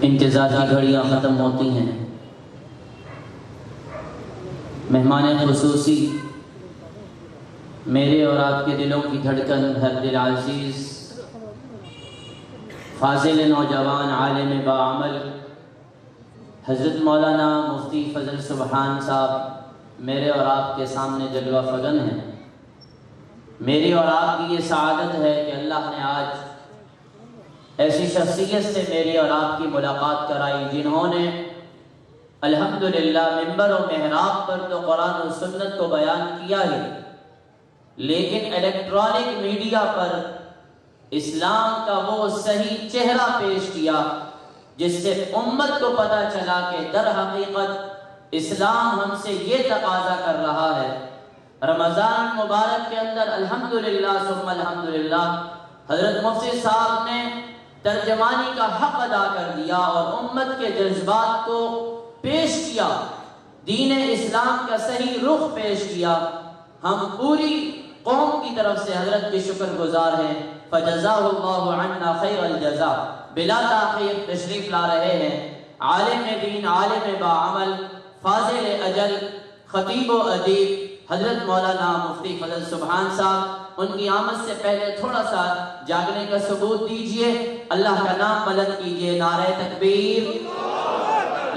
انتظار کی گھڑیاں ختم ہوتی ہیں. مہمان خصوصی، میرے اور آپ کے دلوں کی دھڑکن، ہر دل عزیز، فاضل نوجوان، عالم باعمل، حضرت مولانا مفتی فضل سبحان صاحب میرے اور آپ کے سامنے جلوہ فگن ہیں. میری اور آپ کی یہ سعادت ہے کہ اللہ نے آج ایسی شخصیت سے میری اور آپ کی ملاقات کرائی جنہوں نے الحمدللہ ممبر و محراب پر تو قرآن و سنت کو بیان کیا ہی، لیکن الیکٹرانک میڈیا پر اسلام کا وہ صحیح چہرہ پیش کیا جس سے امت کو پتہ چلا کہ در حقیقت اسلام ہم سے یہ تقاضا کر رہا ہے. رمضان مبارک کے اندر الحمدللہ ثم الحمدللہ حضرت مفتی صاحب نے ترجمانی کا حق ادا کر دیا اور امت کے جذبات کو پیش کیا، دین اسلام کا صحیح رخ پیش کیا. ہم پوری قوم کی طرف سے حضرت کے شکر گزار ہیں. فجزاہ اللہ عنا خیر الجزا. بلا تاخیر تشریف لا رہے ہیں عالم دین، عالم باعمل، فاضل اجل، خطیب و ادیب حضرت مولانا مفتی فضل سبحان صاحب. ان کی آمد سے پہلے تھوڑا سا جاگنے کا ثبوت دیجئے، اللہ کا نام بلند کیجئے. نعرہ تکبیر.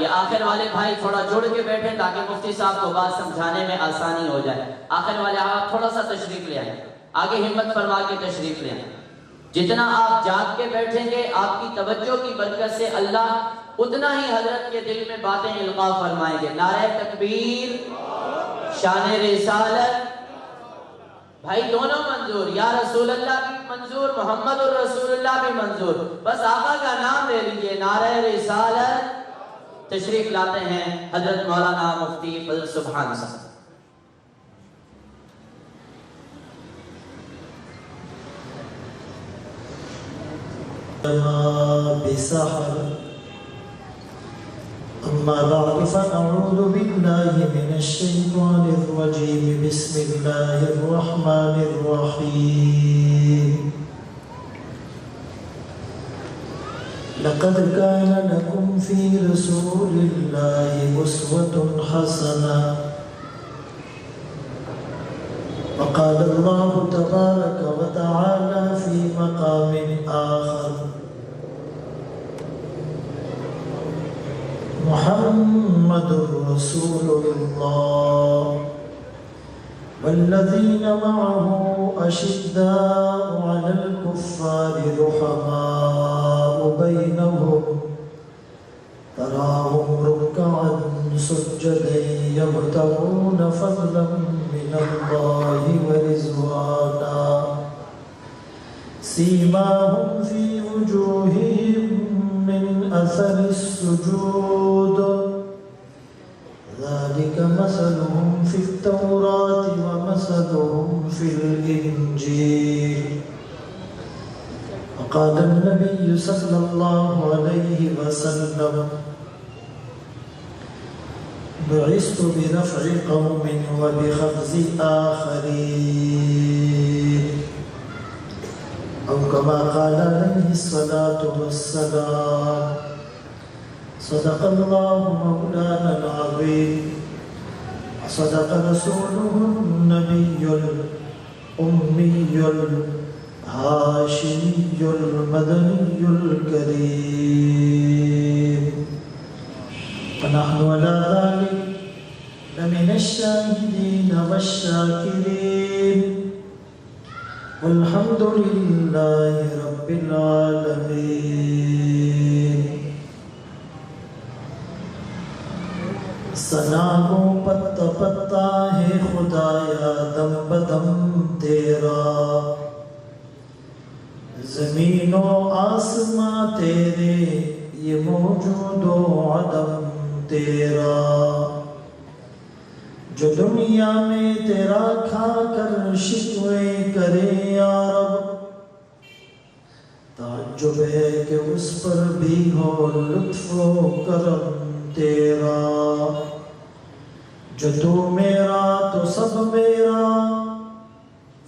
یہ آخر والے بھائی تھوڑا جڑ کے بیٹھے تاکہ مفتی صاحب کو بات سمجھانے میں آسانی ہو جائے. آخر والے آپ تھوڑا سا تشریف لے آئیں، آگے ہمت فرما کے تشریف لے آئیں. جتنا آپ جاگ کے بیٹھیں گے آپ کی توجہ کی برکت سے اللہ اتنا ہی حضرت کے دل میں باتیں القاء فرمائیں گے. نعرہ تکبیر، شان رسالت. بھائی دونوں منظور، یا رسول اللہ بھی منظور، محمد الرسول اللہ بھی منظور، بس آقا کا نام لے لیجئے. نعرہ رسالت. تشریف لاتے ہیں حضرت مولانا مفتی فضل سبحان صاحب. بسحر. أما بعد فأعوذ بالله من الشيطان الرجيم. بسم الله الرحمن الرحيم. لقد كان لكم في رسول الله أسوة حسنة. وقال الله تبارك وتعالى في مقام آخر: محمد رسول الله والذين معه أشداء على الكفار رحماء بينهم تراهم ركعا سجدا يبتغون فضلا من الله ورضوانا سيماهم في وجوههم من أثر السجود ذلك مثلهم في التوراة ومثلهم في الإنجيل. وقال النبي صلى الله عليه وسلم: بعثت برفع قوم وبخفض آخرين، أو كما قال عليه الصلاة والسلام. صدق الله مولانا العظيم، وصدق رسوله النبي الأمي الهاشمي المدني الكريم. ونحن على ذلك لمن الشاهدين والشاكرين، والحمد لله رب العالمين. سلام پتا پتا ہے خدایا دم بدم تیرا، زمین و آسماں تیرے یہ موجود و عدم تیرا. جو دنیا میں تیرا کھا کر شکوے کرے یا رب، تعجب ہے کہ اس پر بھی ہو لطف و کرم تیرا. جو تو میرا تو سب میرا،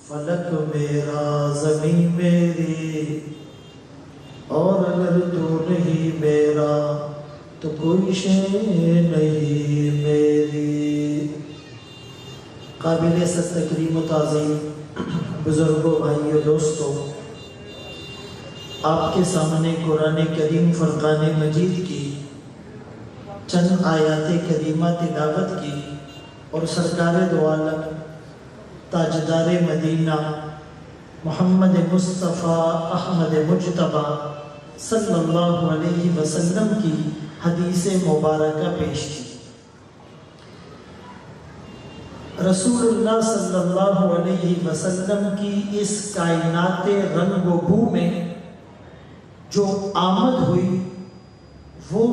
فلک میرا زمین میری، اور اگر اگر تو نہیں میرا تو کوئی شے نہیں میری۔ قابل تکریم و تعظیم بزرگوں، بھائیوں، دوستوں، آپ کے سامنے قرآن کریم فرقان مجید کی چند آیات کریمہ تلاوت کی اور سرکار دو عالم تاجدار مدینہ محمد مصطفیٰ احمد مجتبیٰ صلی اللہ علیہ وسلم کی حدیث مبارکہ پیش کی۔ رسول اللہ صلی اللہ علیہ وسلم کی اس کائنات رنگ و بو میں جو آمد ہوئی وہ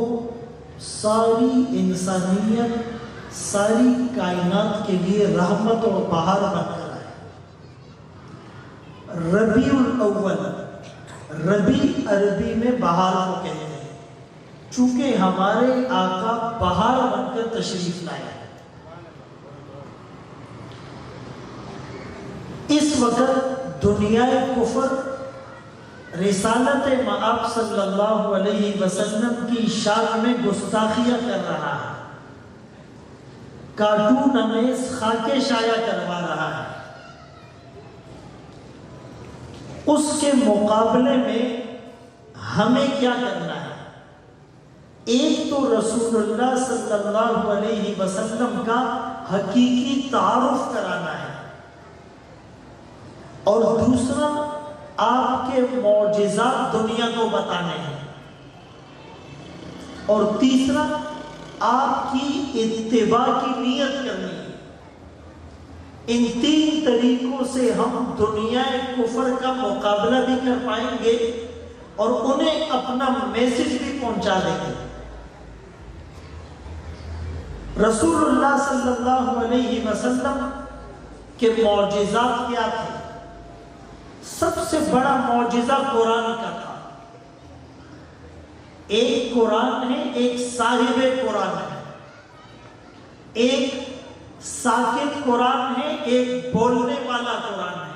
ساری انسانیت، ساری کائنات کے لیے رحمت اور بہار بن کر آئے۔ ربیع الاول، ربیع عربی میں بہار کو کہتے ہیں، چونکہ ہمارے آقا بہار بن کر تشریف لائے۔ اس وقت دنیا کفر رسالت مآب صلی اللہ علیہ وسلم کی شان میں گستاخیاں کر رہا ہے، کارٹون امیز خاکے شائع کروا رہا ہے۔ اس کے مقابلے میں ہمیں کیا کرنا ہے؟ ایک تو رسول اللہ صلی اللہ علیہ وسلم کا حقیقی تعارف کرانا ہے، اور دوسرا آپ کے معجزات دنیا کو بتانے ہیں، اور تیسرا آپ کی اتباع کی نیت کرنی ہے۔ ان تین طریقوں سے ہم دنیا کفر کا مقابلہ بھی کر پائیں گے اور انہیں اپنا میسج بھی پہنچا دیں گے۔ رسول اللہ صلی اللہ علیہ وسلم کے معجزات کیا تھے؟ سب سے بڑا معجزہ قرآن کا تھا۔ ایک قرآن ہے، ایک صاحب قرآن ہے، ایک ساکت قرآن ہے، ایک بولنے والا قرآن ہے،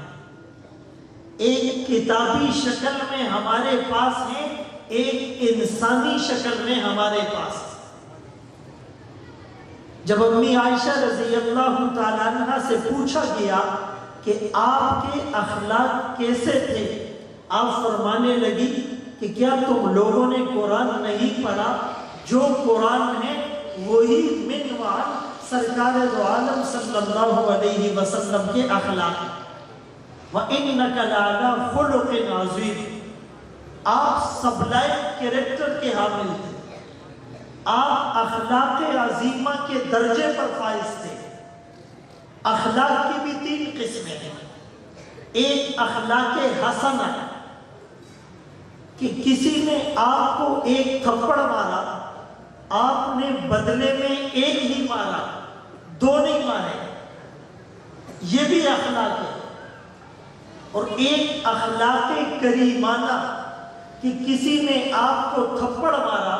ایک کتابی شکل میں ہمارے پاس ہے، ایک انسانی شکل میں ہمارے پاس ہے۔ جب امی عائشہ رضی اللہ تعالیٰ عنہ سے پوچھا گیا کہ آپ کے اخلاق کیسے تھے، آپ فرمانے لگی کہ کیا تم لوگوں نے قرآن نہیں پڑھا؟ جو قرآن ہے وہی منوال سرکار دو عالم صلی اللہ علیہ وسلم کے اخلاق۔ وَإِنَّكَ لَعَلَىٰ خُلُقٍ عَظِيمٍ، آپ سبلائے کریکٹر کے حامل تھے، آپ اخلاق عظیمہ کے درجے پر فائز تھے۔ اخلاق کی بھی تین قسمیں ہیں۔ ایک اخلاق حسنہ ہے کہ کسی نے آپ کو ایک تھپڑ مارا، آپ نے بدلے میں ایک ہی مارا، دو نہیں مارے، یہ بھی اخلاق ہے۔ اور ایک اخلاق کریمانہ کہ کسی نے آپ کو تھپڑ مارا،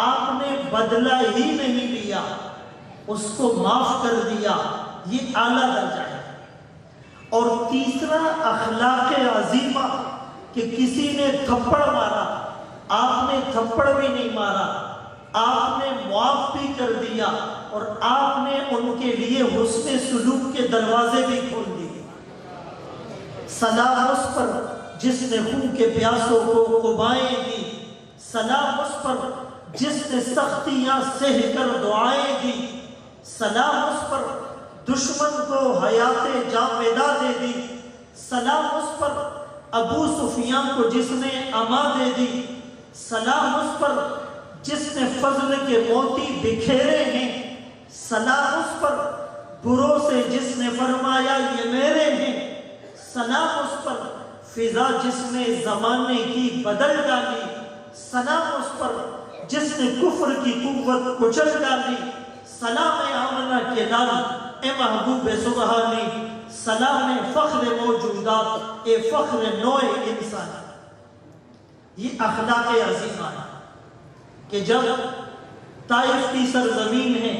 آپ نے بدلہ ہی نہیں لیا، اس کو معاف کر دیا، یہ اعلیٰ درجہ ہے۔ اور تیسرا اخلاق عظیمہ کہ کسی نے تھپڑ مارا، آپ نے تھپڑ بھی نہیں مارا، آپ نے معاف بھی کر دیا، اور آپ نے ان کے لیے حسن سلوک کے دروازے بھی کھول دیے۔ سلام اس پر جس نے خون کے پیاسوں کو قبائیں دی، سلام اس پر جس نے سختیاں سہ کر دعائیں دی، سلام اس پر دشمن کو حیات جاویدہ دے دی، سلام اس پر ابو سفیان کو جس نے اما دے دی، سلام اس پر جس نے فضل کے موتی بکھیرے ہیں، سلام اس پر بروں سے جس نے فرمایا یہ میرے ہیں، سلام اس پر فضا جس نے زمانے کی بدل ڈالی، سلام اس پر جس نے کفر کی قوت کچل ڈالی، سلام آمنہ کے لال اے محبوب سبحانی، سلام فخر موجودات اے فخر نوع انسان۔ یہ اخلاق عظیمہ ہے کہ جب طائف کی سرزمین ہے،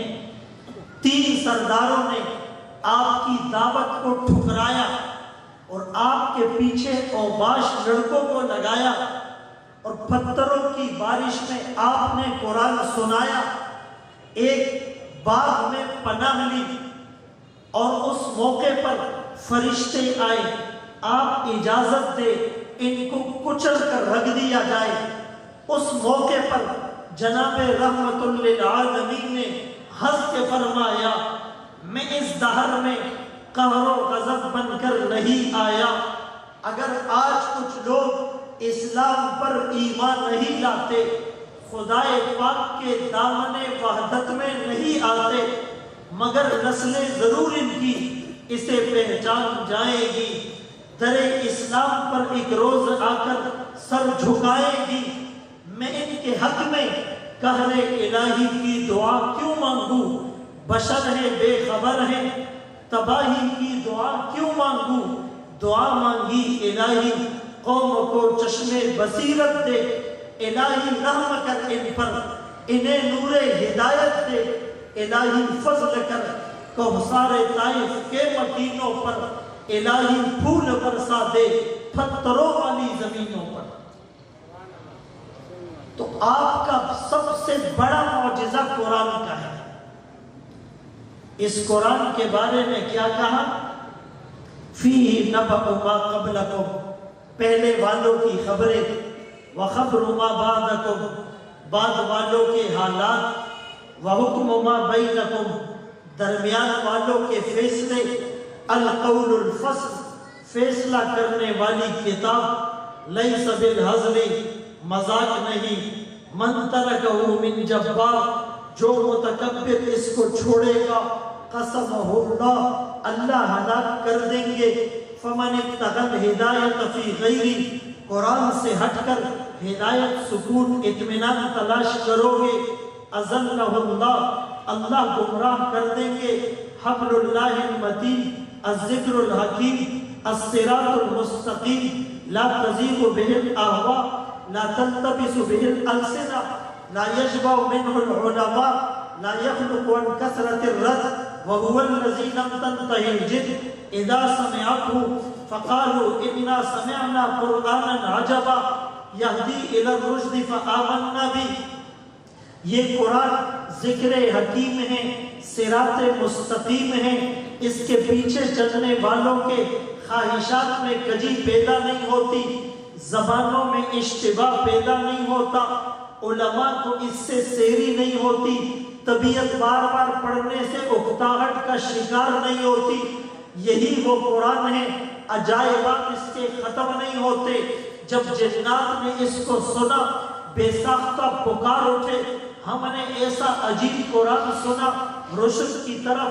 تین سرداروں نے آپ کی دعوت کو ٹھکرایا اور آپ کے پیچھے اوباش لڑکوں کو لگایا، اور پتھروں کی بارش میں آپ نے قرآن سنایا، ایک باغ میں پناہ لی اور اس موقع پر فرشتے آئے، آپ اجازت دے ان کو کچل کر رکھ دیا جائے۔ اس موقع پر جناب رحمت للعالمین نے ہنس کے فرمایا، میں اس دہر میں قہر و غضب بن کر نہیں آیا۔ اگر آج کچھ لوگ اسلام پر ایمان نہیں لاتے، خدائے پاک کے دامن وحدت میں نہیں آتے، مگر نسلیں ضرور ان کی اسے پہچان جائے گی، در اسلام پر ایک روز آ کر سر جھکائے گی۔ میں ان کے حق میں قہر الہی کی دعا کیوں مانگوں؟ بشر ہے، بے خبر ہے، تباہی کی دعا کیوں مانگوں؟ دعا مانگی الہی قوم کو چشم بصیرت دے، الہی رحم کر ان پر، انہیں نور ہدایت دے، الہی فضل کر کوثر طائف کے مکینوں پر، الہی پھول برسا دے پتھروں والی زمینوں پر۔ تو آپ کا سب سے بڑا معجزہ قرآن کا ہے۔ اس قرآن کے بارے میں کیا کہا؟ فیہ نبأ ما قبلکم، پہلے والوں کی خبریں، وخبر ما بعدکم، بعد والوں کے حالات، وحکم ما بینکم، درمیان والوں کے فیصلے، القول الفصل، فیصلہ کرنے والی کتاب، لیس بالہزل، مذاق نہیں، من ترکہ من جبار، جو متکبر اس کو چھوڑے گا، قسمہ اللہ، اللہ ہلاک کر دیں گے۔ فمن ابتغى ہدایت فی غیری، قرآن سے ہٹ کر ہدایت، سکون، اطمینان تلاش کرو گے، اضلہ اللہ، اللہ گمراہ کر دیں گے۔ حبل اللہ المتین، الذکر الحکیم، الصراط المستقیم، لا تزیغ بہ الاہواء، لا تلتبس به الألسنة، لا يشبع منه العلماء، لا يخلق عن كثرة الرد، وهو الذي لم تنته الجن إذا سمعته فقالوا إنا سمعنا قرآنا عجبا يهدي إلى الرشد فآمنا به۔ یہ قرآن ذکر حکیم ہے، صراط مستقیم ہے، اس کے پیچھے چلنے والوں کے خواہشات میں کجی پیدا نہیں ہوتی، زبانوں میں اشتباہ پیدا نہیں ہوتا، علماء کو اس سے سیری نہیں ہوتی، طبیعت بار بار پڑھنے سے اکتاہٹ کا شکار نہیں ہوتی۔ یہی وہ قرآن ہے، عجائبات اس کے ختم نہیں ہوتے۔ جب جنات نے اس کو سنا، بے ساختہ پکار اٹھے، ہم نے ایسا عجیب قرآن سنا، رشد کی طرف،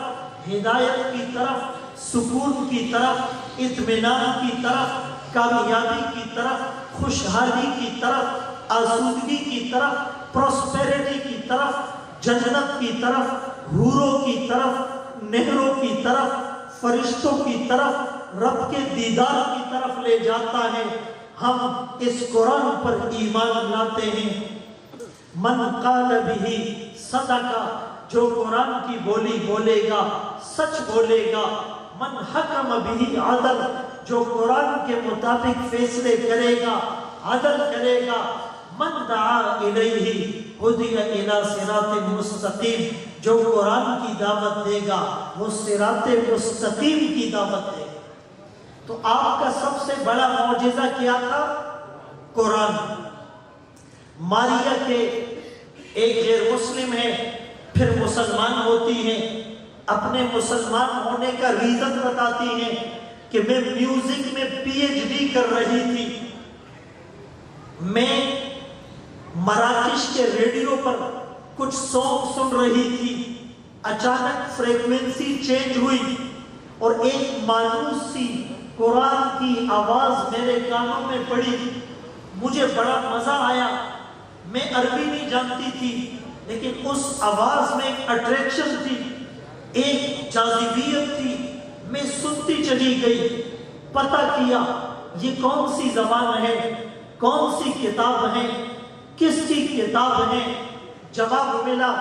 ہدایت کی طرف، سکون کی طرف، اطمینان کی طرف، کامیابی کی طرف، خوشحالی کی طرف، آسودگی کی طرف، پروسپیرٹی کی طرف، جنت کی طرف، حوروں کی طرف، نہروں کی طرف، فرشتوں کی طرف، رب کے دیدار کی طرف لے جاتا ہے۔ ہم اس قرآن پر ایمان لاتے ہیں۔ من قال بہ صدقہ، جو قرآن کی بولی بولے گا سچ بولے گا۔ من حکم بہ عدل، جو قرآن کے مطابق فیصلے کرے گا، عدل کرے گا۔ من دعا الیہ ہدی الی صراط مستقیم، جو قرآن کی دعوت دے گا وہ صراط مستقیم کی دعوت دے گا۔ تو آپ کا سب سے بڑا معجزہ کیا تھا؟ قرآن۔ ماریہ کے ایک غیر مسلم ہے، پھر مسلمان ہوتی ہیں، اپنے مسلمان ہونے کا ریزن بتاتی ہیں کہ میں میوزک میں پی ایچ ڈی کر رہی تھی، میں مراکش کے ریڈیو پر کچھ سانگ سن رہی تھی، اچانک فریکوینسی چینج ہوئی اور ایک مانوس سی قرآن کی آواز میرے کانوں میں پڑی، مجھے بڑا مزہ آیا۔ میں عربی نہیں جانتی تھی، لیکن اس آواز میں ایک اٹریکشن تھی، ایک جاذبیت تھی، میں سنتی چلی گئی۔ پتہ کیا یہ کون سی زبان ہے، کون سی کتاب ہے، کس کی کتاب ہے؟ جواب ملا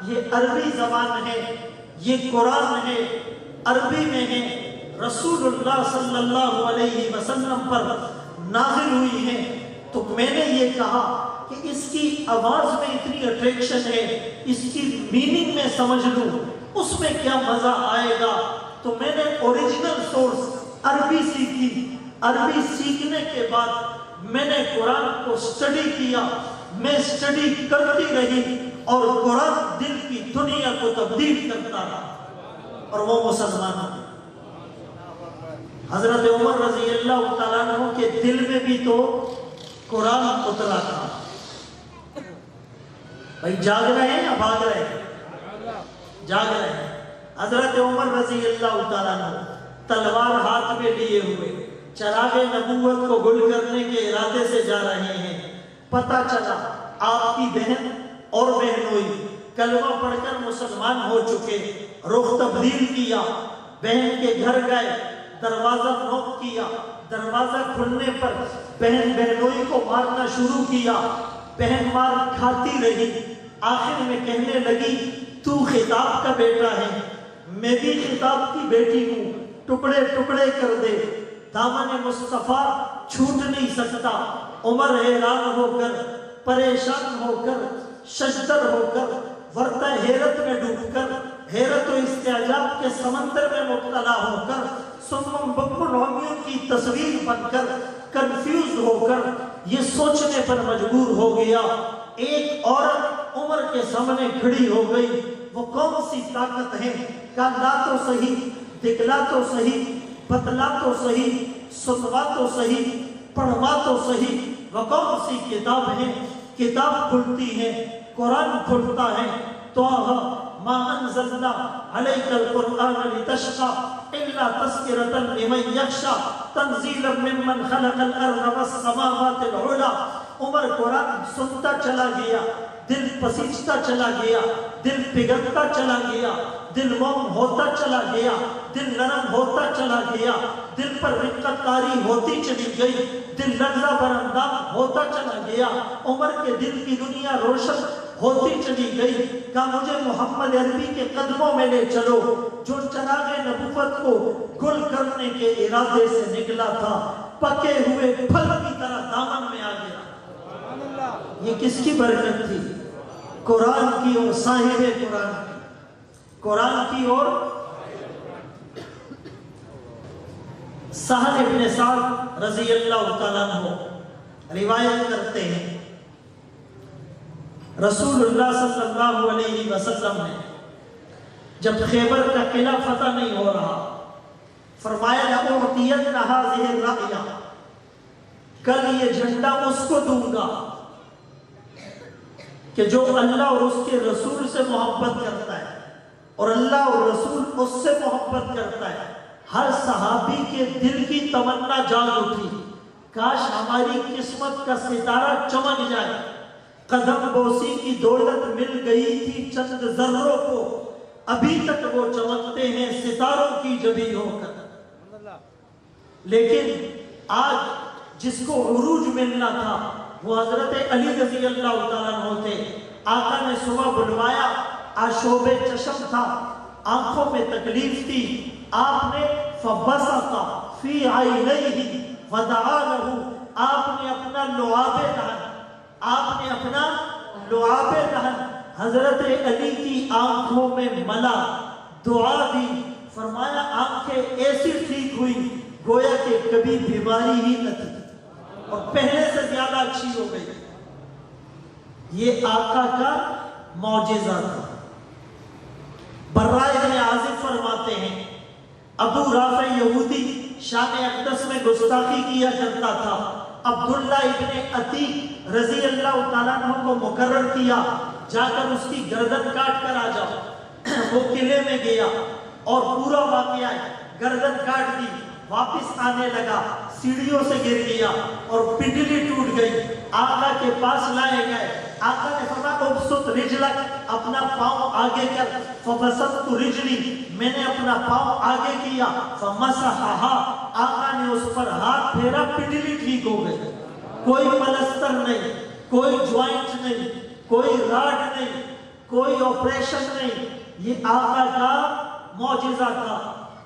یہ عربی زبان ہے، یہ قرآن ہے، عربی میں ہے، رسول اللہ صلی اللہ علیہ وسلم پر نازل ہوئی ہے۔ تو میں نے یہ کہا کہ اس کی آواز میں اتنی اٹریکشن ہے، اس کی میننگ میں سمجھ لوں اس میں کیا مزہ آئے گا، تو میں نے اوریجنل سورس عربی سیکھی۔ عربی سیکھنے کے بعد میں نے قرآن کو اسٹڈی کیا، میں اسٹڈی کرتی رہی اور قرآن دل کی دنیا کو تبدیل کرتا رہا اور وہ مسلمان ہو۔ حضرت عمر رضی اللہ تعالیٰ عنہ کے دل میں بھی تو قرآن اترا تھا۔ بھائی جاگ رہے ہیں یا بھاگ رہے ہیں؟ جاگ رہے ہیں۔ حضرت عمر رضی اللہ تعالیٰ عنہ تلوار ہاتھ میں لیے ہوئے چراغ نبوت کو گل کرنے کے ارادے سے جا رہے ہیں۔ پتہ چلا آپ کی بہن اور بہنوئی کلمہ پڑھ کر مسلمان ہو چکے، رخ تبدیل کیا، بہن کے گھر گئے، دروازہ نوک کیا، دروازہ کھلنے پر بہن بہنوئی کو مارنا شروع کیا، بہن مار کھاتی رہی، آخر میں کہنے لگی تو خطاب کا بیٹا ہے، میں بھی خطاب کی بیٹی ہوں، ٹکڑے ٹکڑے کر دے، دامن مصطفیٰ چھوٹ نہیں سکتا۔ عمر حیران ہو کر، پریشان ہو کر، ششدر ہو کر، ورطہ حیرت میں ڈوب کر، حیرت و استعجاب کے سمندر میں مبتلا ہو کر، سمم بکم عمیوں کی تصویر بن کر، کنفیوز ہو کر یہ سوچنے پر مجبور ہو گیا، ایک عورت عمر کے سامنے کھڑی ہو گئی، وہ کون سی طاقت ہے؟ کہا تو صحیح، دکھلا تو صحیح، بتلا تو صحیح، سنوا تو صحیح، پڑھوا تو صحیح، وہ کون سی کتاب ہے؟ کتاب کھلتی ہے، قرآن کھلتا ہے، توہا ما انزلنا علیک القرآن لتشقى الا تذکرۃ لمن یخشی تنزیلا ممن خلق الارض والسماوات العلی۔ عمر قرآن سنتا چلا گیا، دل پسیجتا چلا گیا، دل پگھلتا چلا گیا، دل موم ہوتا چلا گیا، دل نرم ہوتا چلا گیا، دل پر رقت طاری ہوتی چلی گئی، دل لرزہ براندام ہوتا چلا گیا، عمر کے دل کی دنیا روشن ہوتی چلی گئی۔ کہا مجھے محمد عربی کے قدموں میں لے چلو جو چراغ نبوت کو گل کرنے کے ارادے سے نکلا تھا، پکے ہوئے پھل کی طرح دامن میں آ گیا۔ یہ کس کی برکت تھی؟ قرآن کی اور صاحب قرآن کی، قرآن کی اور سہل ابن سعد رضی اللہ تعالیٰ عنہ روایت کرتے ہیں رسول اللہ صلی اللہ علیہ وسلم نے جب خیبر کا قلعہ فتح نہیں ہو رہا فرمایا لَأُعْطِيَنَّ هَذِهِ الرَّأْيَةَ، کل یہ جھنڈا اس کو دوں گا کہ جو اللہ اور اس کے رسول سے محبت کرتا ہے اور اللہ اور رسول اس سے محبت کرتا ہے۔ ہر صحابی کے دل کی تمنا جاگ اٹھی، کاش ہماری قسمت کا ستارہ چمک جائے۔ قدم بوسی کی دولت مل گئی تھی چند ذروں کو، ابھی تک وہ چمکتے ہیں ستاروں کی جبی ہو کر۔ لیکن آج جس کو عروج ملنا تھا وہ حضرت علی رضی اللہ تعالیٰ عنہ تھے۔ آقا نے صبح بلوایا، آشوب چشم تھا، آنکھوں میں تکلیف تھی، آپ نے فَبَصَقَ فِي عَيْنَيْهِ وَدَعَا لَهُ، آپ نے اپنا لعاب دہن، آپ نے اپنا لعاب دہن حضرت علی کی آنکھوں میں ملا، دعا دی، فرمایا آنکھیں ایسی ٹھیک ہوئی گویا کہ کبھی بیماری ہی نہ تھی اور پہلے سے زیادہ اچھی ہو گئی۔ یہ آقا کا معجزہ تھا۔ برائے بن عازب فرماتے ہیں ابو رافع یہودی شام اقدس میں گستاخی کیا کرتا تھا، عبداللہ ابن عتیق رضی اللہ تعالیٰ عنہ کو مقرر کیا جا کر اس کی گردن کاٹ کر آ جاؤ۔ وہ قلعے میں گیا اور پورا واقعہ گردن کاٹ دی، واپس آنے لگا، سیڑھیوں سے گر گیا اور پنڈلی ٹوٹ گئی، آقا کے پاس لائے گئے۔ آقا نے فرمایا ابسط رجلک، اپنا پاؤں آگے کر، فبسطت رجلی، میں نے اپنا پاؤں آگے کیا، فمسحھا، آقا نے اس پر ہاتھ پھیرا، پنڈلی ٹھیک ہو گئی۔ کوئی پلستر نہیں، کوئی جوائنٹ نہیں، کوئی راڈ نہیں، کوئی آپریشن نہیں، یہ آقا کا معجزہ تھا۔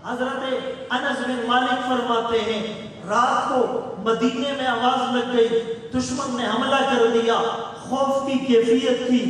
حضرت انس بن مالک فرماتے ہیں رات کو مدینے میں آواز لگ گئی دشمن نے حملہ کر دیا، خوف کی کیفیت تھی.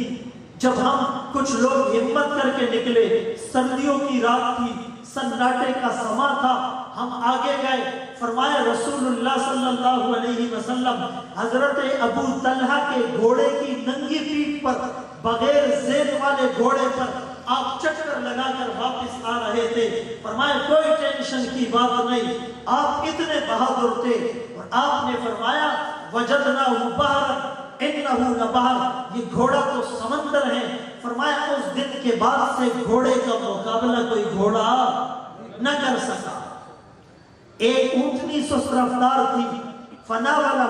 جب ہم کچھ لوگ ہمت کر کے نکلے، سردیوں کی رات تھی، سناٹے کا سما تھا، ہم آگے گئے. فرمایا رسول اللہ صلی اللہ علیہ وسلم حضرت ابو طلحہ کے گھوڑے کی ننگی پیٹھ پر، بغیر زین والے گھوڑے پر آپ چکر لگا کر واپس آ رہے تھے. فرمایا کوئی ٹینشن کی بات نہیں، آپ اتنے بہادر تھے. اور آپ نے فرمایا وجدناہ بحرا انہو لبحر، یہ گھوڑا تو سمندر ہے. فرمایا اس دن کے بعد سے گھوڑے کا مقابلہ کوئی گھوڑا نہ کر سکا. ایک اونٹنی سست رفتار تھی. فناولہ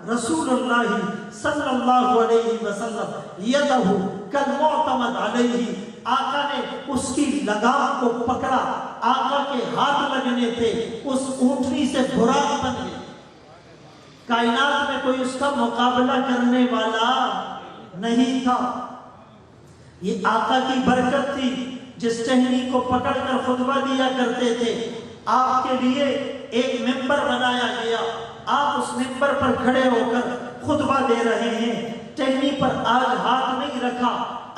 رسول اللہ صلی اللہ علیہ وسلم یدہ کالمعتمد علیہ، آقا نے اس کی لگام کو پکڑا، آقا کے ہاتھ لگنے تھے، اس اونٹنی سے براق بن گئی. کائنات میں کوئی اس کا مقابلہ کرنے والا نہیں تھا. یہ آقا کی برکت تھی. جس ٹہنی کو پکڑ کر خطبہ دیا کرتے تھے، آپ کے لیے ایک ممبر بنایا گیا، آپ اس ممبر پر کھڑے ہو کر خطبہ دے رہے ہیں. ٹہنی پر آج ہاتھ نہیں رکھا،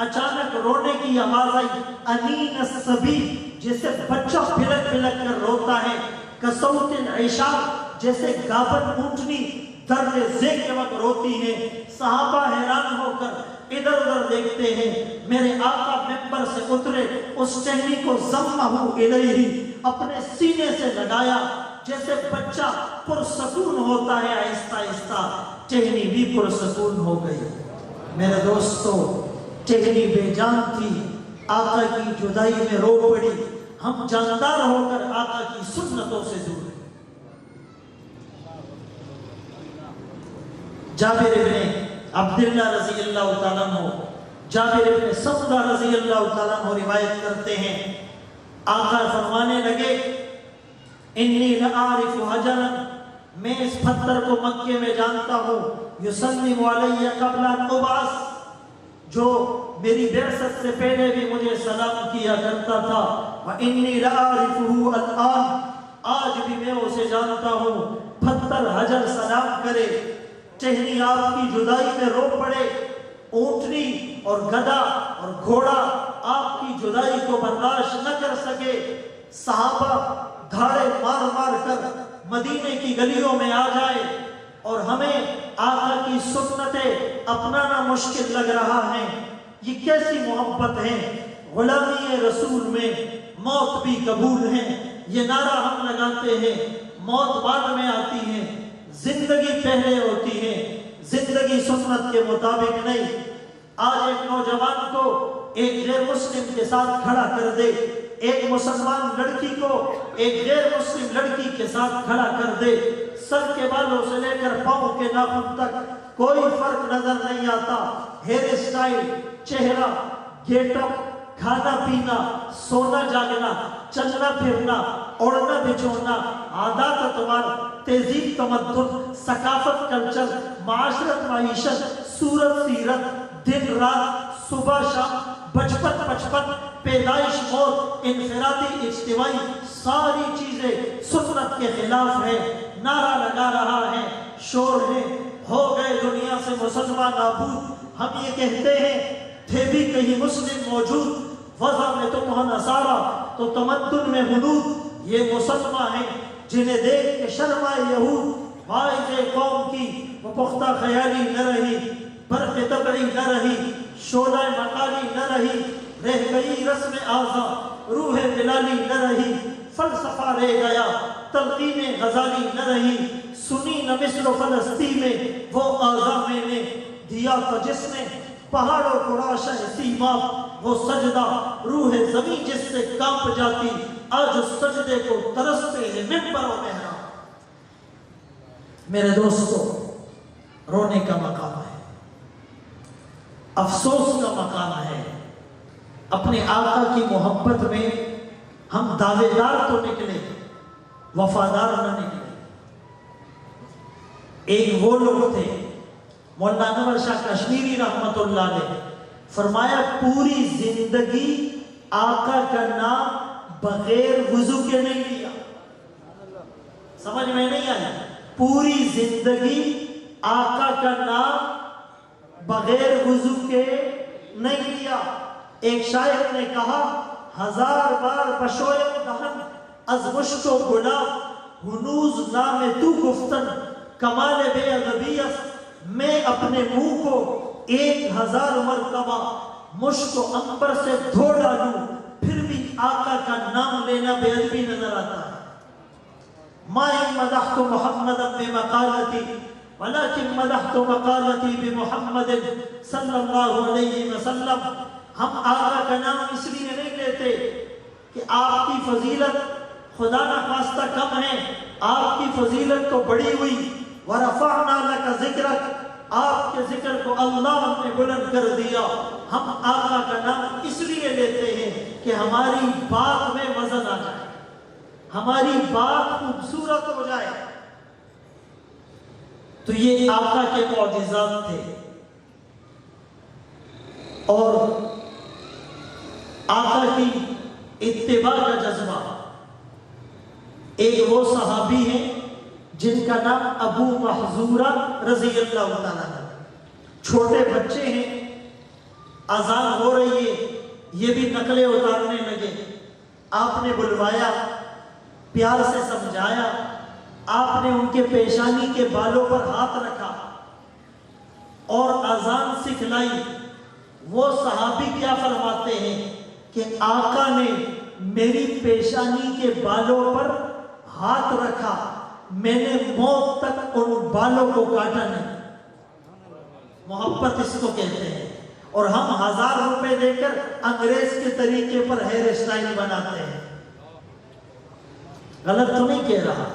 اچانک رونے کی آواز آئی. انین الصبی، جیسے بچہ پھلک پھلک کر روتا ہے. کصوت العشاء، جیسے گابن اونٹنی درد ذیل کے وقت روتی ہے. صحابہ حیران ہو کر ادھر ادھر دیکھتے ہیں. میرے آقا ممبر سے اترے، اس ٹہنی کو ضمہ الیہ، اپنے سینے سے لگایا. جیسے بچہ پرسکون ہوتا ہے، آہستہ آہستہ ٹہنی بھی پرسکون ہو گئی. میرے دوستو، ٹہنی بے جان تھی، آقا کی جدائی میں رو پڑی. ہم جاندار ہو کر آقا کی سنتوں سے دور ہیں. جابر بن عبداللہ رضی اللہ تعالیٰ عنہ، جابر بن سمرہ رضی اللہ تعالیٰ عنہ روایت کرتے ہیں، آقا فرمانے لگے انی لأعرف حجرا، میں اس پتھر کو مکے میں جانتا ہوں، یسلم علیہ قبل ان ابعث، جو میری بعثت سے پہلے بھی مجھے سلام کیا کرتا تھا. وانی لأعرفہ الآن، آج بھی میں اسے جانتا ہوں. پتھر حجر سلام کرے. ٹہنی آپ کی جدائی میں رو پڑے. اونٹنی اور گدھا اور گھوڑا آپ کی جدائی کو برداشت نہ کر سکے. صحابہ دھاڑے مار مار کر مدینے کی گلیوں میں آ جائے اور ہمیں آقا کی سنتیں اپنانا مشکل لگ رہا ہے. یہ کیسی محبت ہے. غلامی رسول میں موت بھی قبول ہے. یہ نعرہ ہم لگاتے ہیں، موت بعد میں آتی ہے، زندگی پہلے ہوتی ہے. زندگی سنت کے مطابق نہیں. آج ایک نوجوان کو ایک غیر مسلم کے ساتھ کھڑا کر دے، ایک مسلمان لڑکی کو ایک غیر مسلم لڑکی کے ساتھ کھڑا کر دے، سر کے بالوں سے لے کر پاؤں کے ناخن تک کوئی فرق نظر نہیں آتا. ہیئر اسٹائل، چہرہ، گیٹ اپ، کھانا پینا، سونا جاگنا، چلنا پھرنا، اوڑھنا بچھونا، عادات اتوار، تہذیب تمدن، ثقافت کلچر، معاشرت معیشت، صورت سیرت، دن رات، صبح شام، بچپن بچپن، پیدائش موت، انفرادی اجتماعی، ساری چیزیں سنت کے خلاف ہے. نعرہ لگا رہا ہے، شور ہے، ہو گئے دنیا سے مسلمان نابود. ہم یہ کہتے ہیں تھے بھی کہیں مسلم موجود، وضع میں تم ہو نصارہ تو تمدن میں غلود. یہ مسلمان ہیں جنہیں دیکھ کے شرمائے یہود. واعظ قوم کی وہ پختہ خیالی نہ رہی، برق طبعی نہ رہی، شعلہ مقالی نہ رہی، رہ گئی رسم آزا، روح بلالی نہ رہی، فلسفہ رہ گیا، تلقین غزالی نہ رہی. سنی نہ مثل فلسطین میں وہ آزا میں نے دیا تو جس نے پہاڑوں کو راشہ سیماب، وہ سجدہ روح زمین جس سے کانپ جاتی، آج اس سجدے کو ترستے ہیں ممبر و محراب. میرے دوستو، رونے کا مقام ہے، افسوس کا مقام ہے. اپنے آقا کی محبت میں ہم دعوے دار تو نکلے، وفادار نہ نکلے. ایک وہ لوگ تھے، مولانا انور شاہ کشمیری رحمت اللہ علیہ، فرمایا پوری زندگی آقا کا نام بغیر وضو کے نہیں لیا. سمجھ میں نہیں آیا؟ پوری زندگی آقا کا نام بغیر وضو کے نہیں لیا. ایک شاعر نے کہا 1000 بار بشویم دهن از مشک و گلاب ہنوز نام تو گفتن کمال بے ادبیت. میں اپنے منہ کو 1000 مرتبہ مشک و عنبر سے دھو ڈالوں پھر بھی آقا کا نام لینا بے ادبی نظر آتا ہے. ما ان مدحت محمدا بمقالتی ولكن مدحت مقالتی بمحمد صلی اللہ علیہ وسلم. ہم آقا کا نام اس لیے نہیں لیتے کہ آپ کی فضیلت خدا نخواستہ کم ہے. آپ کی فضیلت تو بڑی ہوئی. وَرَفَعْنَا لَكَ ذِكْرَكَ آپ کے ذکر کو اللہ نے بلند کر دیا. ہم آقا کا نام اس لیے لیتے ہیں کہ ہماری بات میں وزن آ جائے, ہماری بات خوبصورت ہو جائے. تو یہ آقا کے معجزات تھے. اور آقا کی اتباع کا جذبہ. ایک وہ صحابی ہیں جن کا نام ابو محذورہ رضی اللہ تعالیٰ ہے. چھوٹے بچے ہیں, اذان ہو رہی ہے, یہ بھی نقلیں اتارنے لگے. آپ نے بلوایا, پیار سے سمجھایا, آپ نے ان کے پیشانی کے بالوں پر ہاتھ رکھا اور اذان سکھلائی. وہ صحابی کیا فرماتے ہیں کہ آقا نے میری پیشانی کے بالوں پر ہاتھ رکھا, میں نے موت تک ان بالوں کو کاٹا نہیں. محبت اس کو کہتے ہیں. اور ہم 1000 روپے دے کر انگریز کے طریقے پر ہیئر اسٹائل بناتے ہیں. غلط تو نہیں کہہ رہا.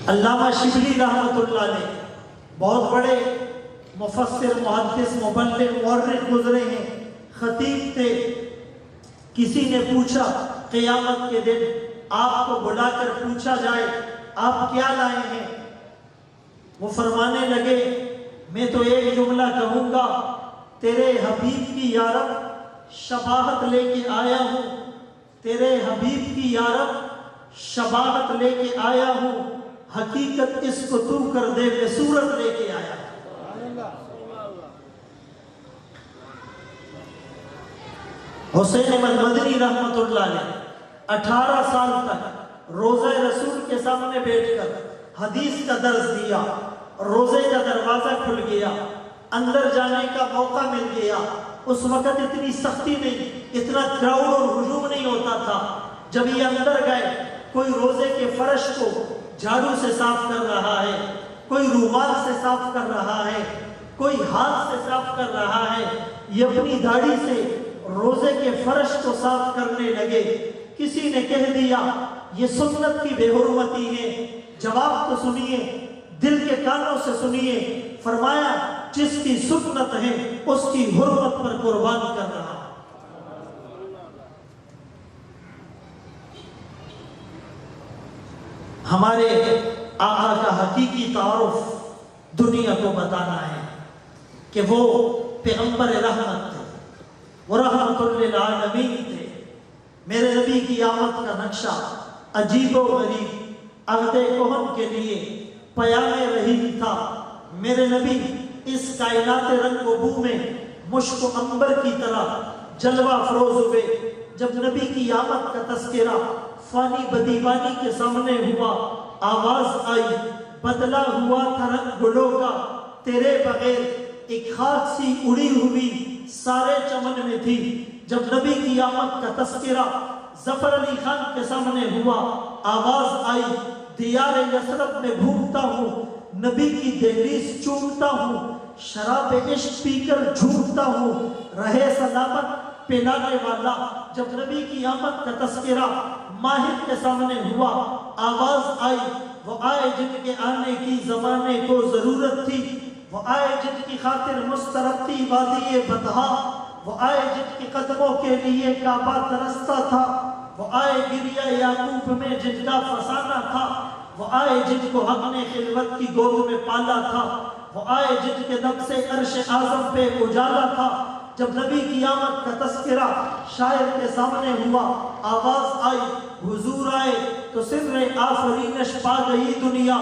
علامہ شبلی رحمت اللہ علیہ بہت بڑے مفسر, محدث, مبلغ, مورخ گزرے ہیں, خطیب تھے. کسی نے پوچھا قیامت کے دن آپ کو بلا کر پوچھا جائے آپ کیا لائے ہیں؟ وہ فرمانے لگے میں تو ایک جملہ کہوں گا, تیرے حبیب کی یارب شباہت لے کے آیا ہوں, تیرے حبیب کی یارب شباہت لے کے آیا ہوں, حقیقت اس کو تو کر دے میں صورت لے کے آیا ہوں. حسین احمد مدنی رحمت اللہ علیہ 18 سال تک روزہ رسول کے سامنے بیٹھ کر حدیث کا درس دیا. روزے کا دروازہ کھل گیا, اندر جانے کا موقع مل گیا. اس وقت اتنی سختی نہیں, اتنا کراؤڈ اور ہجوم نہیں ہوتا تھا. جب یہ اندر گئے, کوئی روزے کے فرش کو جھاڑو سے صاف کر رہا ہے, کوئی رومال سے صاف کر رہا ہے, کوئی ہاتھ سے صاف کر رہا ہے. یہ اپنی داڑھی سے روزے کے فرش کو صاف کرنے لگے. کسی نے کہہ دیا یہ سنت کی بے حرمتی ہے. جواب تو سنیے, دل کے کانوں سے سنیے. فرمایا جس کی سنت ہے اس کی حرمت پر قربان کر رہا. ہمارے آقا کا حقیقی تعارف دنیا کو بتانا ہے کہ وہ پیغمبر رحمت تھے, وہ رحمت للعالمین تھے. میرے نبی کی آمد کا نقشہ عجیب و غریب عہد کہن کے لیے پیام رحیم تھا. میرے نبی اس کائنات رنگ و بو میں مشک و عنبر کی طرح جلوہ افروز ہوئے. جب نبی کی آمد کا تذکرہ فانی بدیوانی کے سامنے ہوا, آواز آئی بدلا ہوا تھا رنگ گلوں کا, تیرے بغیر ایک خاک سی اڑی ہوئی سارے چمن میں تھی. جب نبی کی آمد کا تذکرہ ظفر علی خان کے سامنے ہوا, آواز آئی دیار یثرب میں گھومتا ہوں, نبی کی دہلیز چومتا ہوں, شراب عشق پی کر جھومتا ہوں, رہے سلامت پلانے والا. جب نبی کی آمد کا تذکرہ ماہر کے سامنے ہوا, آواز آئی وہ آئے جن کے آنے کی زمانے کو ضرورت تھی, وہ آئے جن کی خاطر مسترب تھی وادی بطحا, وہ آئے جن کے قدموں کے لیے کعبہ ترستا تھا, وہ آئے گریہ یعقوب میں جن کا فسانہ تھا, وہ آئے جن کو حق نے خلوت کی گود میں پالا تھا, وہ آئے جن کے دم سے عرش اعظم پہ اجالا تھا. جب نبی کی آمد کا تذکرہ شاعر کے سامنے ہوا, آواز آئی حضور آئے تو سر آفرینش پا گئی دنیا,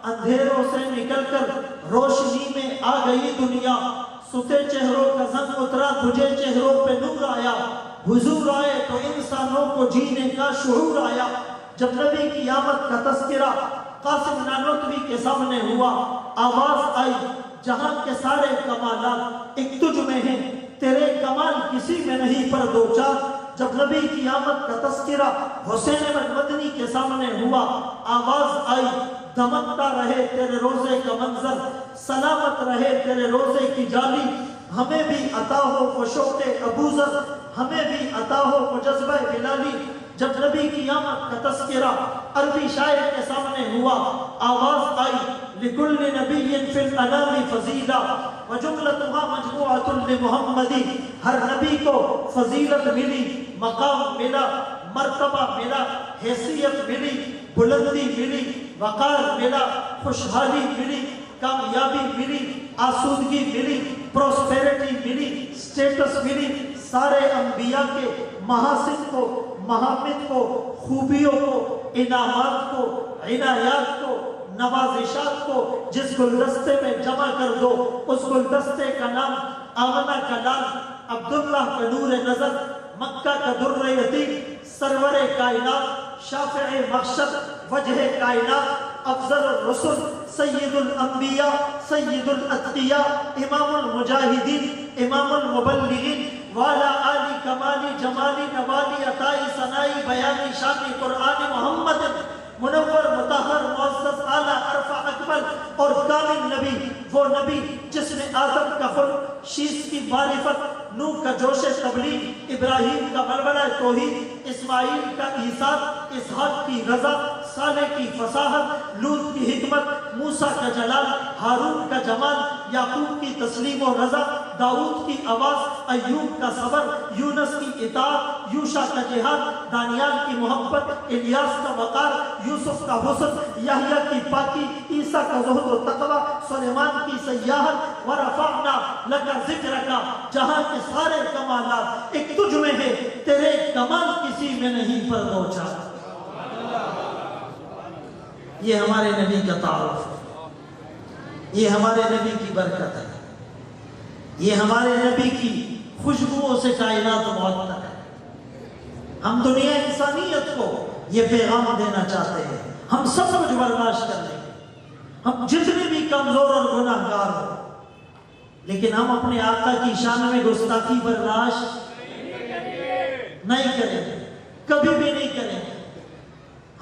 اندھیروں سے نکل کر روشنی میں آ گئی دنیا، ستے چہروں کا زنگ اترا تجھے چہروں پہ نور آیا، حضور آئے تو انسانوں کو جینے کا شعور آیا۔ جب نبی کی آمد کا تذکرہ قاسم نانوتوی کے سامنے ہوا، آواز آئی جہاں کے سارے کمالات ایک تجھ میں ہیں، تیرے کمال کسی میں نہیں پر دو چار۔ جب نبی کی آمد کا تذکرہ حسین احمد مدنی کے سامنے ہوا، آواز آئی دمکتا رہے تیرے روزے کا منظر، سلامت رہے تیرے روزے کی جالی، ہمیں بھی عطا ہو وہ شوق ابوذر، ہمیں بھی عطا ہو وہ جذبہ بلالی۔ جب نبی کی آمد کا تذکرہ عربی شاعر کے سامنے ہوا، آواز آئی لکل نبی فی الانام فضیلہ وجملتها مجموعۃ لمحمد، ہر نبی کو فضیلت ملی، مقام ملا، مرتبہ ملا، حیثیت ملی، بلندی ملی، وقار ملا، خوشحالی ملی، کامیابی ملی، آسودگی ملی، پروسپیرٹی ملی، سٹیٹس ملی۔ سارے انبیاء کے محاسن کو، محامد کو، خوبیوں کو، انعامات کو، عنایات کو، نوازشات کو جس گلدستے میں جمع کر دو، اس گلدستے کا نام آمنہ کا لال، عبداللہ کا نور نظر، مکہ کا در یتیم، سرور کائنات، شافع محشر، وجہ کائنات، افضل الرسل، سید الانبیاء، سید الاتقیاء، امام المجاہدین، امام المبلغین، والا آلی کمالی جمالی نوالی عطائی ثنائی بیانی شانی قرآن محمد، منور مطہر معزز اعلیٰ عرفہ اکمل اور کامل نبی، وہ نبی جس نے آدم کا خلق، شیس کی معرفت، نوح کا جوش تبلیغ، ابراہیم کا بلبلہ توحید، اسماعیل کا ایثار، اسحاق کی رضا، صالح کی فصاحت، لوط کی حکمت، موسیٰ کا جلال، ہارون کا جمال، یعقوب کی تسلیم و رضا، داؤد کی آواز، ایوب کا صبر، یونس کی اطاعت، یوشع کا جہاد، دانیال کی محبت، الیاس کا وقار، یوسف کا حسن، یحییٰ کی پاکی، عیسیٰ کا زہد و تقوی، سلیمان کی سیاحت، ورفعنا لک ذکرک، جہاں کے سارے کمالات ایک تجھ میں ہے، تیرے کمال کسی میں نہیں پر دو چار۔ یہ ہمارے نبی کا تعارف ہے، یہ ہمارے نبی کی برکت ہے، یہ ہمارے نبی کی خوشبوؤں سے کائنات معطر ہے۔ ہم دنیا انسانیت کو یہ پیغام دینا چاہتے ہیں، ہم سب کچھ برداشت کر لیں گے، ہم جتنے بھی کمزور اور گناہگار ہوں، لیکن ہم اپنے آقا کی شان میں گستاخی برداشت نہیں کریں گے، کبھی بھی نہیں کریں گے۔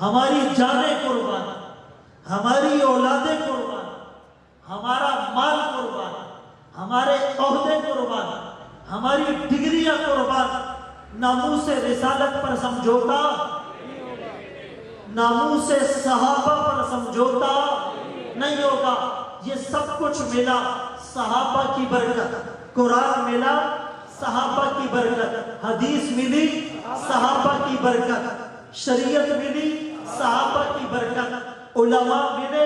ہماری جانیں قربان، ہماری اولادیں قربان، ہمارا مال قربان، ہمارے عہدے قربان، ہماری ڈگریاں قربان، ناموس رسالت پر سمجھوتا، ناموس صحابہ پر سمجھوتا نہیں ہوگا۔ یہ سب کچھ ملا صحابہ کی برکت، قرآن ملا صحابہ کی برکت، حدیث ملی صحابہ کی برکت، شریعت ملی صحابہ کی برکت، علماء ملے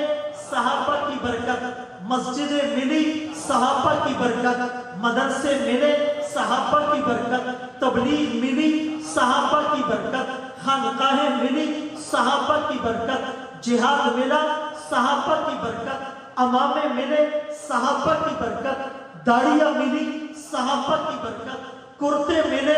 صحابہ کی برکت، مسجدیں ملی صحابہ کی برکت، مدرسے ملے صحابہ کی برکت، تبلیغ ملی صحابہ کی برکت، خانقاہیں ملی صحابہ کی برکت، جہاد ملا صحابہ کی برکت، امامے ملے صحابہ کی برکت، داڑیاں ملی صحابہ کی برکت، کرتے ملے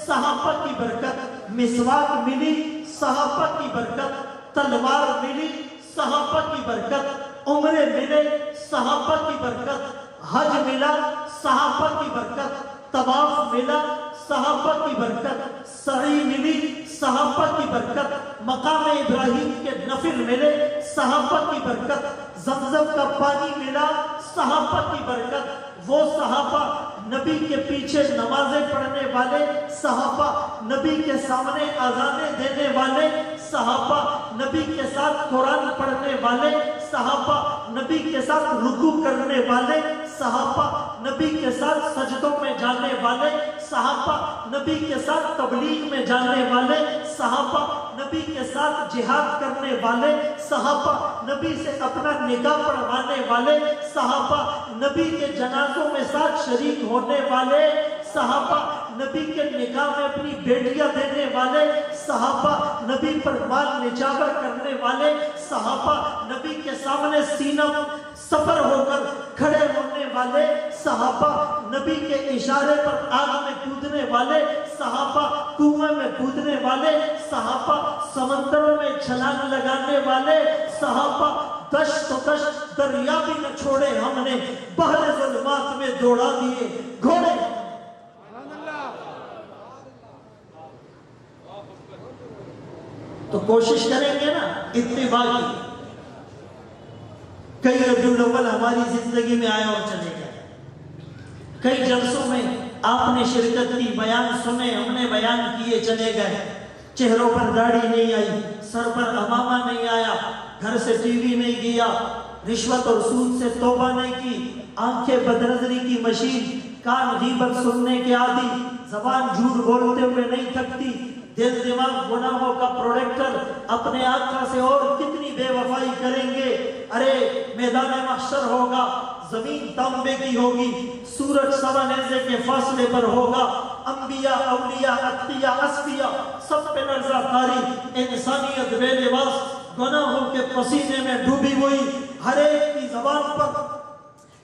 صحابہ کی برکت، مسواک ملی صحابہ کی برکت، تلوار ملی صحابہ کی برکت، عمرے ملے صحابہ کی برکت، حج ملا صحابہ کی برکت، طواف ملا صحابہ کی برکت، سعی ملی صحابہ کی برکت، مقام ابراہیم کے نفل ملے صحابہ کی برکت، زمزم کا پانی ملا صحابہ کی برکت، وہ صحابہ نبی کے پیچھے نمازیں پڑھنے والے صحابہ، نبی کے سامنے اذانیں دینے والے صحابہ، نبی کے ساتھ قرآن پڑھنے والے صحابہ، نبی کے ساتھ رکوع کرنے والے صحابہ، نبی کے ساتھ سجدوں میں جانے والے صحابہ، نبی کے ساتھ تبلیغ میں جانے والے صحابہ، نبی کے ساتھ جہاد کرنے والے صحابہ، نبی سے اپنا نکاح پڑھوانے والے صحابہ، نبی کے جنازوں میں ساتھ شریک ہونے والے صحابہ، نبی کے نکاح میں اپنی بیٹیاں دینے والے صحابہ، نبی پر مال نچاور کرنے والے صحابہ، نبی کے سامنے سینہ سفر ہو کر کھڑے ہونے والے صحابہ، نبی کے اشارے پر آگ میں کودنے والے صحابہ، کنویں میں کودنے والے صحابہ، سمندروں میں چھلانگ لگانے والے صحابہ، دشت و دشت دریا بھی نہ چھوڑے ہم نے، بحر ظلمات میں دوڑا دیے گھوڑے۔ تو کوشش کریں گے نا اتباع کی۔ کئی ربیع الاول ہماری زندگی میں آئے اور چلے گئے، کئی جلسوں میں آپ نے شرکت کی، بیان سنے، ہم نے بیان کیے، چلے گئے، چہروں پر داڑھی نہیں آئی، سر پر عمامہ نہیں آیا، گھر سے ٹی وی نہیں گیا، رشوت اور سود سے توبہ نہیں کی، آنکھیں بدنظری کی مشین، کان غیبت سننے کے عادی، زبان جھوٹ بولتے ہوئے نہیں تھکتی، دل دماغ گناہوں کا پروڈکٹر، اپنے آقا سے اور کتنی بے وفائی کریں گے۔ ارے میدان محشر ہوگا، زمین تانبے کی ہوگی، سورج سوا نیزے کے فاصلے پر ہوگا، انبیاء، اولیاء، اتقیاء، اصفیاء سب پہ نظر تاری، انسانیت بے لباس گناہوں کے پسینے میں ڈوبی ہوئی، ہر ایک کی زبان پر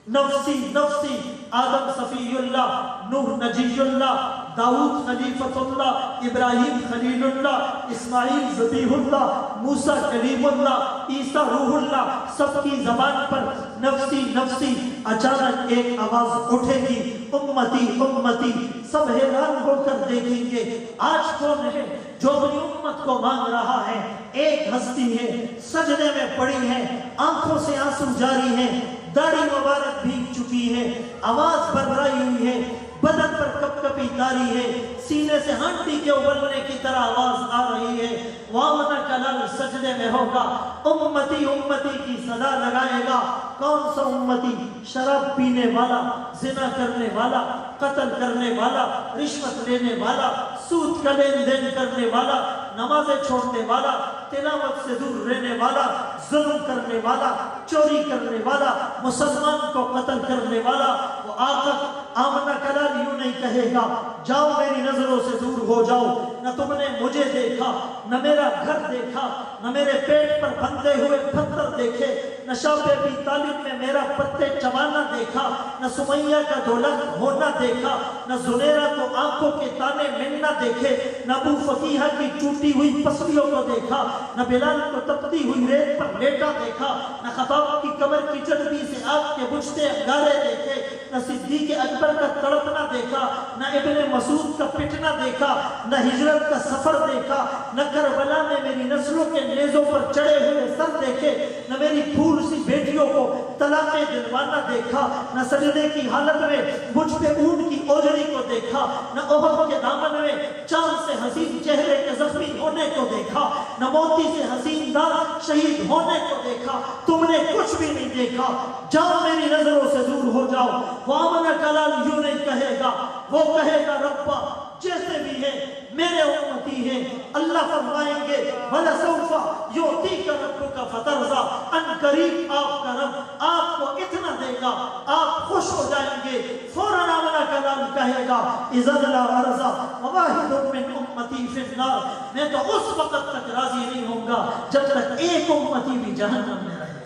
نفسی نفسی، آدم صفی اللہ، نوح نجی اللہ، داؤد خلیفۃ اللہ، ابراہیم خلیل اللہ، اسماعیل ذبیح اللہ، موسیٰ کلیم اللہ، عیسیٰ روح اللہ، سب کی زبان پر نفسی نفسی۔ اچانک ایک آواز اٹھے گی، امتی امتی، سب حیران ہو کر دیکھیں گے آج کون ہے جو اپنی امت کو مانگ رہا ہے۔ ایک ہستی ہے، سجدے میں پڑی ہے، آنکھوں سے آنسو جاری ہیں، داڑھی مبارک بھیگ چکی ہے، آواز بھربھرائی ہوئی ہے، بدن پر کپ کپی تاری ہے، سینے سے ہانڈی کے ابلنے کی طرح آواز آ رہی ہے۔ وامنا کلال سجدے میں ہوگا، امتی امتی کی صدا لگائے گا۔ کون سا امتی؟ شراب پینے والا، زنا کرنے والا، قتل کرنے والا، رشوت لینے والا، سود کا لین دین کرنے والا، نمازیں چھوڑنے والا، تلاوت سے دور رہنے والا، ظلم کرنے والا، چوری کرنے والا، مسلمان کو قتل کرنے والا۔ وہ آقا آمنہ کلال یوں نہیں کہے گا جاؤ میری نظروں سے دور ہو جاؤ، نہ تم نے مجھے دیکھا، نہ میرا گھر دیکھا، نہ میرے پیٹ پر بندھے ہوئے پتھر دیکھے، نہ شعب ابی طالب میں میرا پتے چبانا دیکھا، نہ سمیہ کا دولت ہونا دیکھا، نہ زنیرہ کو آنکھوں کے تانے ملنا دیکھے، نہ ابو فقیہ کی ٹوٹی ہوئی پسلیوں کو دیکھا، نہ بلال کو تپتی ہوئی ریت پر لیٹا دیکھا، نہ خطاب کی کمر کی چربی سے آگ کے بجھتے انگارے دیکھے، نہ صدیق اکبر کا تڑپنا دیکھا، نہ ابن مسعود کا پٹنا دیکھا، نہ ہجرت کا سفر دیکھا، نہ کربلا میں میری نسلوں کے نیزوں پر چڑھے ہوئے سر دیکھے، نہ میری پھول سی بیٹیوں کو طلاق دلوانا دیکھا، نہ سجدے کی حالت میں مجھ پہ اونٹ کی اوجڑی کو دیکھا، نہ احد کے دامن میں چاند سے حسین چہرے کے زخمی ہونے کو دیکھا، نہ موتی سے حسین دار شہید ہونے کو دیکھا۔ تم نے کچھ بھی نہیں دیکھا، جاؤ میری نظروں سے دور ہو جاؤ۔ وامنہ کلال یوں نہیں کہے گا، وہ کہے گا ربا جیسے بھی ہیں میرے امتی ہیں۔ اللہ فرمائیں گے وَلَسَوْفَ يُعْطِيكَ رَبُّكَ فَتَرْضَىٰ، ان قریب آپ کا رب آپ کو اتنا دے گا آپ خوش ہو جائیں گے۔ فوراً آمنہ کلام کہے گا اِذَا لَا أَرْضَىٰ وَوَاحِدٌ مِّنْ أُمَّتِي فِي النَّارِ، میں تو اس وقت تک راضی نہیں ہوں گا جب تک ایک امتی بھی جہنم میں رہے۔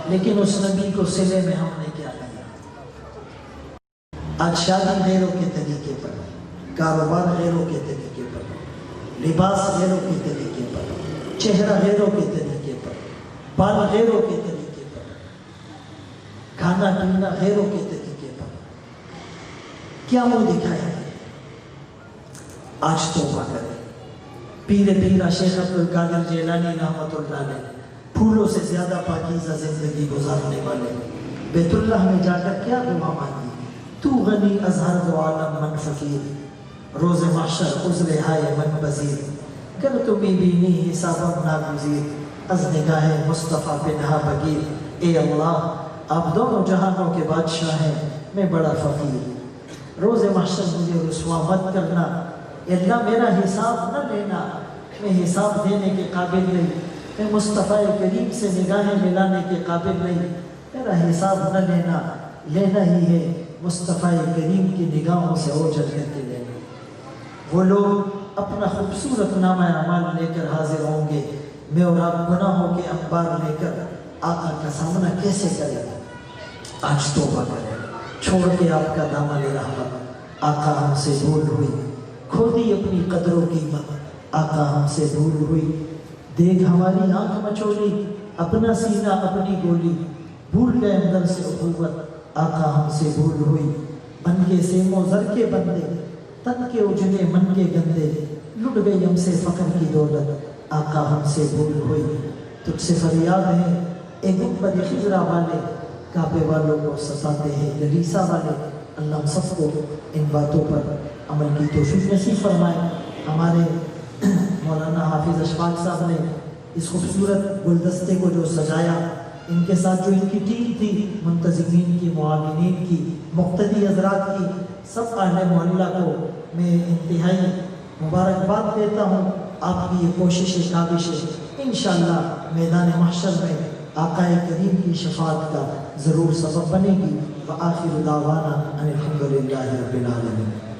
لیکن اس نبی کو سلے میں ہم نے کیا کیا؟ آج شادی غیروں کے طریقے پر، کاروبار غیروں کے طریقے پر، لباس غیروں کے طریقے پر، چہرہ غیروں کے طریقے پر، بال غیروں کے طریقے پر، کھانا پینا غیروں کے طریقے پر، کیا منہ دکھائیں گے؟ آج توبہ کریں۔ پیر شیخ عبد القادر جیلانی رحمۃ اللہ علیہ پھولوں سے زیادہ پاکیزہ زندگی گزارنے والے بیت اللہ میں جا کر کیا دعا مانگی؟ تو غنی از ہر دو عالم من فقیر، روز محشر عذر ہائے من پذیر، گر تمہیں بینی حسابم ناگزیر، از نگاہ مصطفیٰ پنہا بگیر۔ اے اللہ آپ دونوں جہانوں کے بادشاہ ہیں، میں بڑا فقیر، روز محشر مجھے رسوا مت کرنا۔ اے اللہ میرا حساب نہ لینا، میں حساب دینے کے قابل نہیں، میں مصطفیٰ کریم سے نگاہیں ملانے کے قابل نہیں، میرا حساب نہ لینا، لینا ہی ہے مصطفیٰ کریم کی نگاہوں سے اوجھل کر کے لیں گے۔ وہ لوگ اپنا خوبصورت نامہ اعمال لے کر حاضر ہوں گے، میں اور آپ گناہوں کے انبار لے کر آقا کا سامنا کیسے کریں؟ آج توبہ کریں، چھوڑ کے آپ کا دامن رحمت۔ آقا ہم سے بھول ہوئی، کھو دی اپنی قدر و قیمت، آقا ہم سے بھول ہوئی، دیکھ ہماری آنکھ مچولی، اپنا سینہ اپنی گولی، بھول گئے اندر سے اخوت، آقا ہم سے بھول ہوئی۔ بن کے سیم و زر کے بندے، تن کے اجلے من کے گندے، لٹ گئی ہم سے فقر کی دولت، آقا ہم سے بھول ہوئی۔ تجھ سے فریاد ہے اے گنبد خضرا والے، کعبے والوں کو ستاتے ہیں گلیسا والے۔ اللہ ہم سب کو ان باتوں پر عمل کی توفیق نصیب فرمائے۔ ہمارے مولانا حافظ اشفاق صاحب نے اس خوبصورت گلدستے کو جو سجایا، ان کے ساتھ جو ان کی ٹیم تھی، منتظمین کی، معاونین کی، مقتدی حضرات کی، سب اہل محلہ کو میں انتہائی مبارکباد دیتا ہوں۔ آپ کی یہ کوشش کاوش انشاءاللہ میدان محشر میں آقا کریم کی شفاعت کا ضرور سبب بنے گی۔ وآخر دعوانا ان الحمد للہ رب العالمین۔